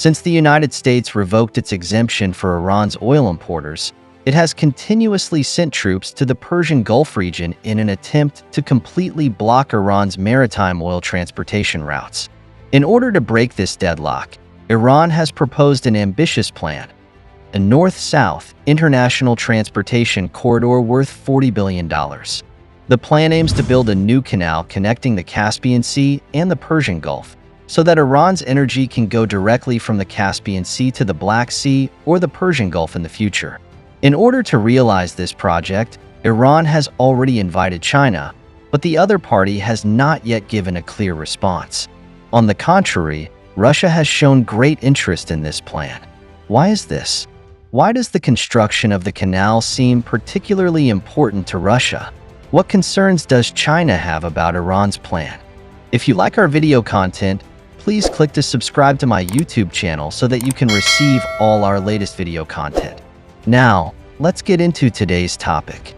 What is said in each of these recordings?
Since the United States revoked its exemption for Iran's oil importers, it has continuously sent troops to the Persian Gulf region in an attempt to completely block Iran's maritime oil transportation routes. In order to break this deadlock, Iran has proposed an ambitious plan, a north-south international transportation corridor worth $40 billion. The plan aims to build a new canal connecting the Caspian Sea and the Persian Gulf, so that Iran's energy can go directly from the Caspian Sea to the Black Sea or the Persian Gulf in the future. In order to realize this project, Iran has already invited China, but the other party has not yet given a clear response. On the contrary, Russia has shown great interest in this plan. Why is this? Why does the construction of the canal seem particularly important to Russia? What concerns does China have about Iran's plan? If you like our video content, please click to subscribe to my YouTube channel so that you can receive all our latest video content. Now, let's get into today's topic.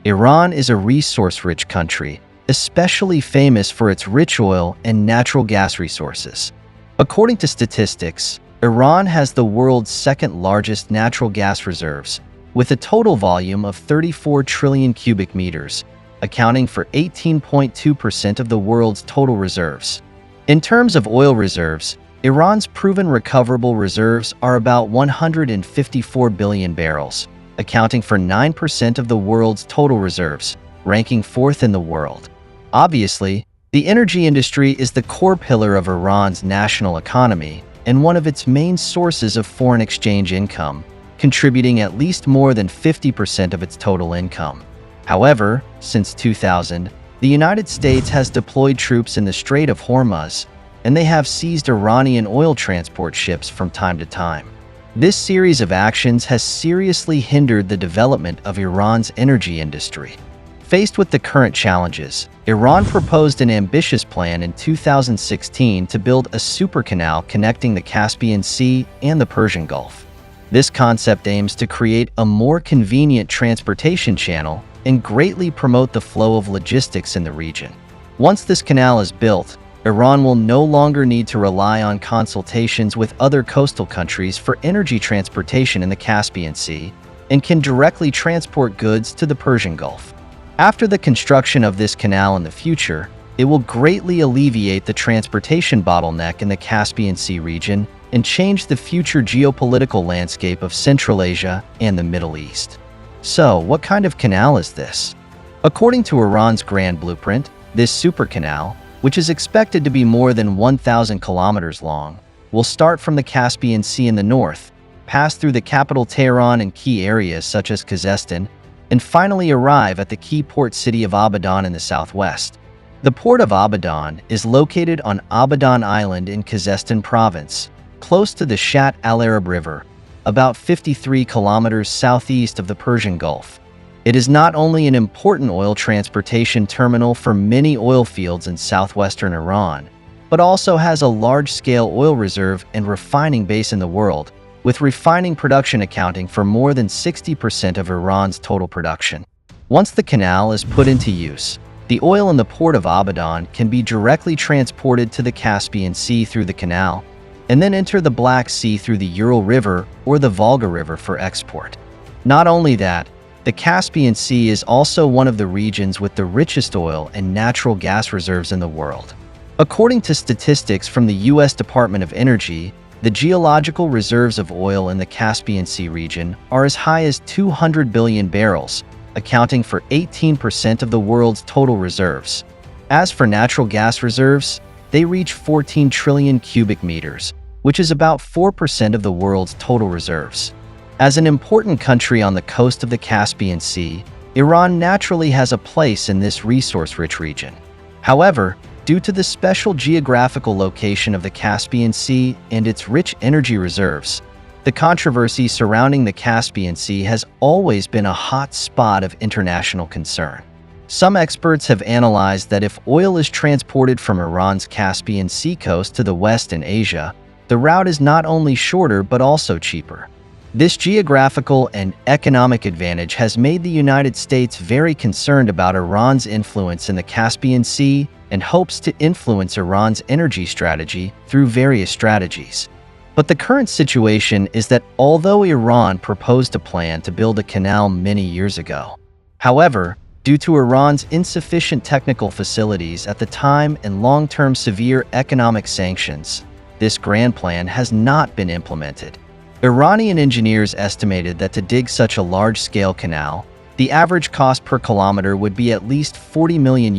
Iran is a resource-rich country, especially famous for its rich oil and natural gas resources. According to statistics, Iran has the world's second-largest natural gas reserves, with a total volume of 34 trillion cubic meters, accounting for 18.2% of the world's total reserves. In terms of oil reserves, Iran's proven recoverable reserves are about 154 billion barrels, accounting for 9% of the world's total reserves, ranking fourth in the world. Obviously, the energy industry is the core pillar of Iran's national economy and one of its main sources of foreign exchange income, contributing at least more than 50% of its total income. However, since 2000, the United States has deployed troops in the Strait of Hormuz, and they have seized Iranian oil transport ships from time to time. This series of actions has seriously hindered the development of Iran's energy industry. Faced with the current challenges, Iran proposed an ambitious plan in 2016 to build a super canal connecting the Caspian Sea and the Persian Gulf. This concept aims to create a more convenient transportation channel and greatly promote the flow of logistics in the region. Once this canal is built, Iran will no longer need to rely on consultations with other coastal countries for energy transportation in the Caspian Sea and can directly transport goods to the Persian Gulf. After the construction of this canal in the future, it will greatly alleviate the transportation bottleneck in the Caspian Sea region and change the future geopolitical landscape of Central Asia and the Middle East. So, what kind of canal is this? According to Iran's grand blueprint, this super canal, which is expected to be more than 1,000 kilometers long, will start from the Caspian Sea in the north, pass through the capital Tehran and key areas such as Kazakhstan, and finally arrive at the key port city of Abadan in the southwest. The port of Abadan is located on Abadan Island in Kazakhstan province, close to the Shat al-Arab River, about 53 kilometers southeast of the Persian Gulf. It is not only an important oil transportation terminal for many oil fields in southwestern Iran, but also has a large-scale oil reserve and refining base in the world, with refining production accounting for more than 60% of Iran's total production. Once the canal is put into use, the oil in the port of Abadan can be directly transported to the Caspian Sea through the canal, and then enter the Black Sea through the Ural River or the Volga River for export. Not only that, the Caspian Sea is also one of the regions with the richest oil and natural gas reserves in the world. According to statistics from the U.S. Department of Energy, the geological reserves of oil in the Caspian Sea region are as high as 200 billion barrels, accounting for 18% of the world's total reserves. As for natural gas reserves, they reach 14 trillion cubic meters, which is about 4% of the world's total reserves. As an important country on the coast of the Caspian Sea, Iran naturally has a place in this resource-rich region. However, due to the special geographical location of the Caspian Sea and its rich energy reserves, the controversy surrounding the Caspian Sea has always been a hot spot of international concern. Some experts have analyzed that if oil is transported from Iran's Caspian Sea coast to the west in Asia, the route is not only shorter but also cheaper. This geographical and economic advantage has made the United States very concerned about Iran's influence in the Caspian Sea and hopes to influence Iran's energy strategy through various strategies. But the current situation is that although Iran proposed a plan to build a canal many years ago, however, due to Iran's insufficient technical facilities at the time and long-term severe economic sanctions, this grand plan has not been implemented. Iranian engineers estimated that to dig such a large-scale canal, the average cost per kilometer would be at least $40 million,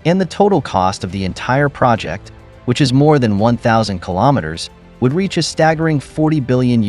and the total cost of the entire project, which is more than 1,000 kilometers, would reach a staggering $40 billion.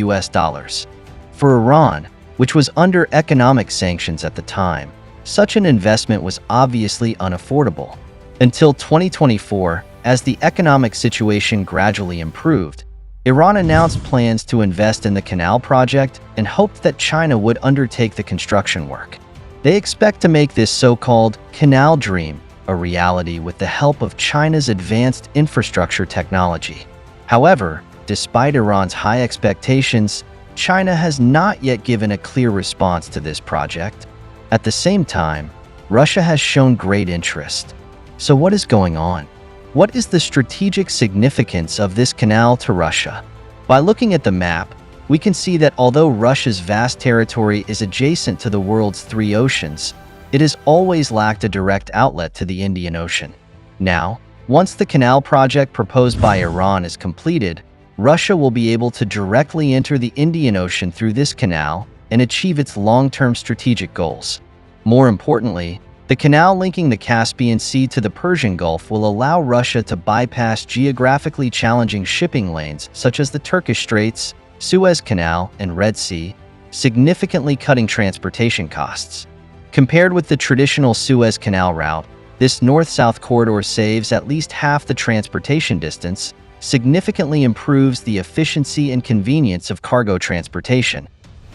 For Iran, which was under economic sanctions at the time, such an investment was obviously unaffordable. Until 2024, as the economic situation gradually improved, Iran announced plans to invest in the canal project and hoped that China would undertake the construction work. They expect to make this so-called canal dream a reality with the help of China's advanced infrastructure technology. However, despite Iran's high expectations, China has not yet given a clear response to this project. At the same time, Russia has shown great interest. So what is going on? What is the strategic significance of this canal to Russia? By looking at the map, we can see that although Russia's vast territory is adjacent to the world's three oceans, it has always lacked a direct outlet to the Indian Ocean. Now, once the canal project proposed by Iran is completed, Russia will be able to directly enter the Indian Ocean through this canal and achieve its long-term strategic goals. More importantly, the canal linking the Caspian Sea to the Persian Gulf will allow Russia to bypass geographically challenging shipping lanes such as the Turkish Straits, Suez Canal, and Red Sea, significantly cutting transportation costs. Compared with the traditional Suez Canal route, this north-south corridor saves at least half the transportation distance, significantly improves the efficiency and convenience of cargo transportation,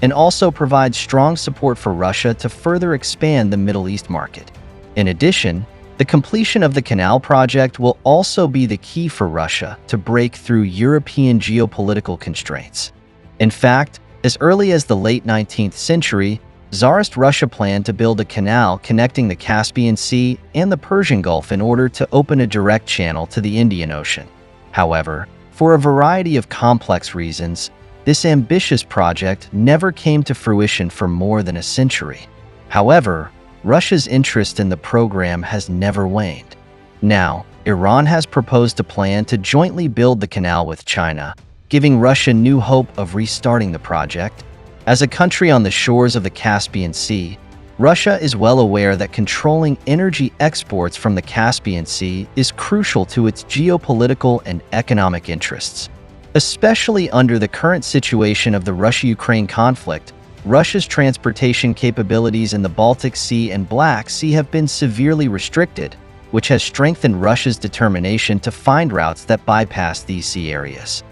and also provides strong support for Russia to further expand the Middle East market. In addition, the completion of the canal project will also be the key for Russia to break through European geopolitical constraints. In fact, as early as the late 19th century, Tsarist Russia planned to build a canal connecting the Caspian Sea and the Persian Gulf in order to open a direct channel to the Indian Ocean. However, for a variety of complex reasons, this ambitious project never came to fruition for more than a century. However, Russia's interest in the program has never waned. Now, Iran has proposed a plan to jointly build the canal with China, giving Russia new hope of restarting the project. As a country on the shores of the Caspian Sea, Russia is well aware that controlling energy exports from the Caspian Sea is crucial to its geopolitical and economic interests. Especially under the current situation of the Russia-Ukraine conflict, Russia's transportation capabilities in the Baltic Sea and Black Sea have been severely restricted, which has strengthened Russia's determination to find routes that bypass these sea areas.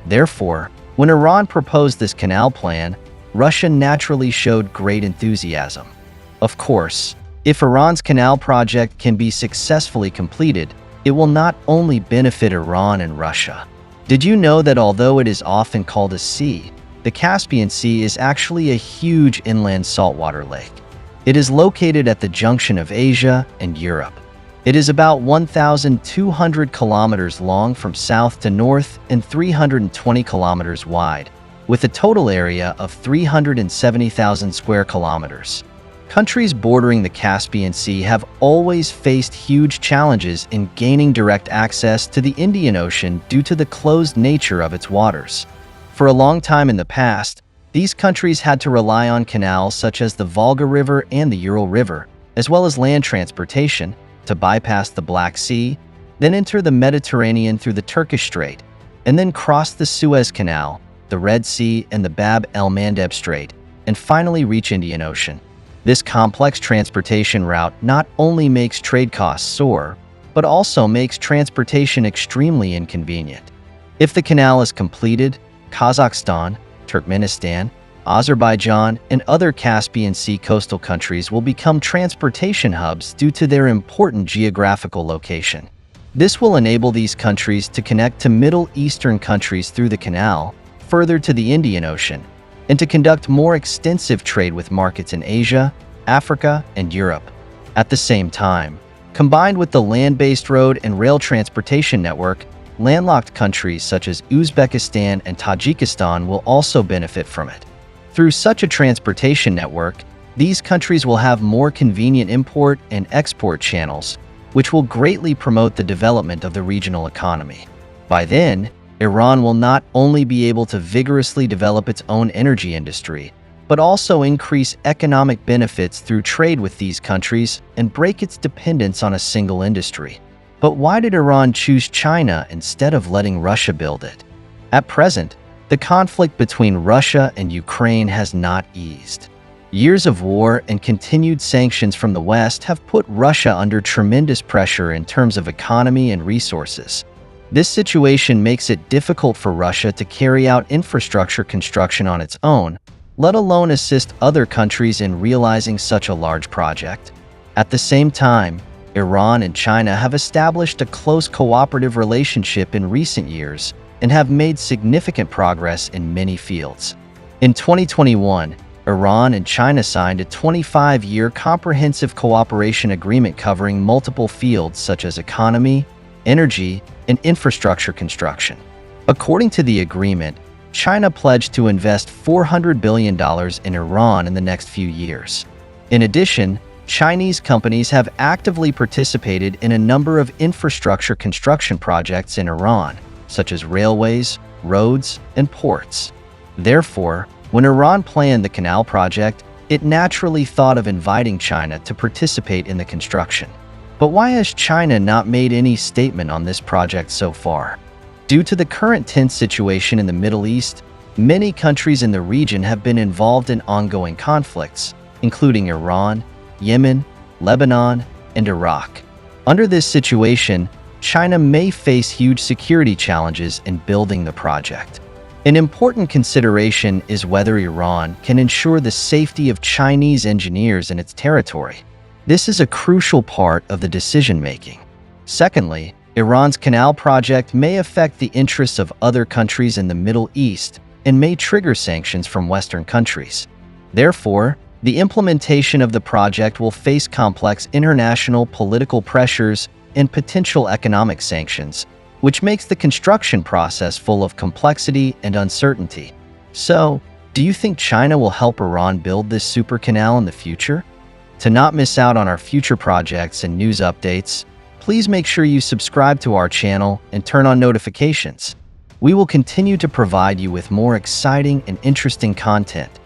Therefore, when Iran proposed this canal plan, Russia naturally showed great enthusiasm. Of course, if Iran's canal project can be successfully completed, it will not only benefit Iran and Russia. Did you know that although it is often called a sea, the Caspian Sea is actually a huge inland saltwater lake? It is located at the junction of Asia and Europe. It is about 1,200 kilometers long from south to north and 320 kilometers wide, with a total area of 370,000 square kilometers. Countries bordering the Caspian Sea have always faced huge challenges in gaining direct access to the Indian Ocean due to the closed nature of its waters. For a long time in the past, these countries had to rely on canals such as the Volga River and the Ural River, as well as land transportation, to bypass the Black Sea, then enter the Mediterranean through the Turkish Strait, and then cross the Suez Canal, the Red Sea, and the Bab el-Mandeb Strait, and finally reach Indian Ocean. This complex transportation route not only makes trade costs soar, but also makes transportation extremely inconvenient. If the canal is completed, Kazakhstan, Turkmenistan, Azerbaijan, and other Caspian Sea coastal countries will become transportation hubs due to their important geographical location. This will enable these countries to connect to Middle Eastern countries through the canal, further to the Indian Ocean, and to conduct more extensive trade with markets in Asia, Africa, and Europe. At the same time, combined with the land-based road and rail transportation network, landlocked countries such as Uzbekistan and Tajikistan will also benefit from it. Through such a transportation network, these countries will have more convenient import and export channels, which will greatly promote the development of the regional economy. By then, Iran will not only be able to vigorously develop its own energy industry, but also increase economic benefits through trade with these countries and break its dependence on a single industry. But why did Iran choose China instead of letting Russia build it? At present, the conflict between Russia and Ukraine has not eased. Years of war and continued sanctions from the West have put Russia under tremendous pressure in terms of economy and resources. This situation makes it difficult for Russia to carry out infrastructure construction on its own, let alone assist other countries in realizing such a large project. At the same time, Iran and China have established a close cooperative relationship in recent years and have made significant progress in many fields. In 2021, Iran and China signed a 25-year comprehensive cooperation agreement covering multiple fields such as economy, energy, and infrastructure construction. According to the agreement, China pledged to invest $400 billion in Iran in the next few years. In addition, Chinese companies have actively participated in a number of infrastructure construction projects in Iran, such as railways, roads, and ports. Therefore, when Iran planned the Canal project, it naturally thought of inviting China to participate in the construction. But why has China not made any statement on this project so far? Due to the current tense situation in the Middle East, many countries in the region have been involved in ongoing conflicts, including Iran, Yemen, Lebanon, and Iraq. Under this situation, China may face huge security challenges in building the project. An important consideration is whether Iran can ensure the safety of Chinese engineers in its territory. This is a crucial part of the decision-making. Secondly, Iran's Canal project may affect the interests of other countries in the Middle East and may trigger sanctions from Western countries. Therefore, the implementation of the project will face complex international political pressures and potential economic sanctions, which makes the construction process full of complexity and uncertainty. So, do you think China will help Iran build this super canal in the future? To not miss out on our future projects and news updates, please make sure you subscribe to our channel and turn on notifications. We will continue to provide you with more exciting and interesting content.